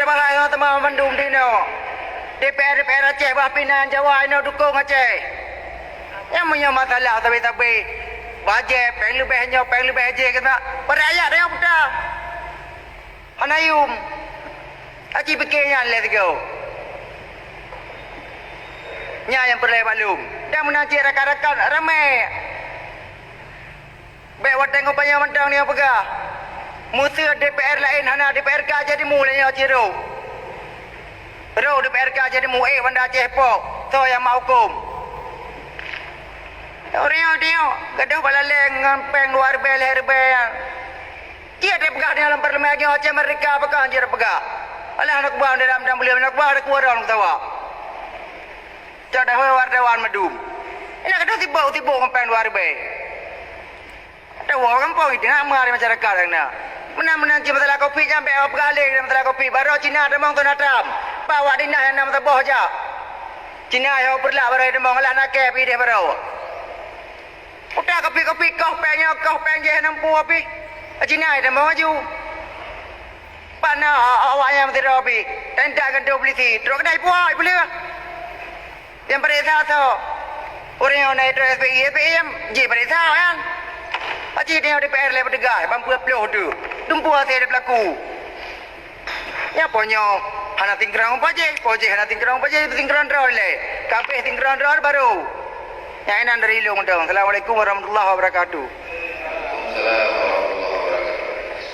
ada bahaya teman mendung di no. DPR Aceh Pinang Jawa ini dukung Aceh. Yang punya masalah tapi bajet peng lebih aja kena perayaan dia apa? Hanayum. Aji pikirnya let go. Nya yang perlu balum. Dan menanti rakan-rakan ramai. Baik wateng upaya mentang ni apa gah? Musuh DPR lain hana DPRK jadi mulanya ciro. Ro DPRK jadi mu benda Aceh pok. So yang mau hukum. Orang dia gaduh balaleng ngampeng luar leher bel. Dia ada pegah dalam parlimen Aceh mereka apakah dia pegah? Alah anak buah dalam beliau anak buah ada kuat orang tawa. Jadi wartawan medum. Ini gaduh tiba-tiba ngampeng luar bel. Ada orang kampung itu nak mari masyarakat nak. Menang masalah kopi sampai apa kali masalah kopi baru Cina ada mong tuan Trump. Bawa dinah yang nama taboh aja. Cina yang berlah baru ada mong lah nak ke pi dia baru. Udah kopi kau peng je nampu api. Cina ada mong aju. Pana awak yang tidak api. Tenda gandu polisi. Terus kedai puai boleh. Yang perisa tu. Orang yang naik terus SPI yang je perisa kan. Acik dia DPR lepas degai, bampu upload tu. Tumpu hati ada berlaku. Ya punya, hana tingkerang paje hana tingkerang paje itu tingkerang drone le. Kampeh tingkerang drone baru. Yang ini dari ilmu dong. Assalamualaikum warahmatullahi wabarakatuh.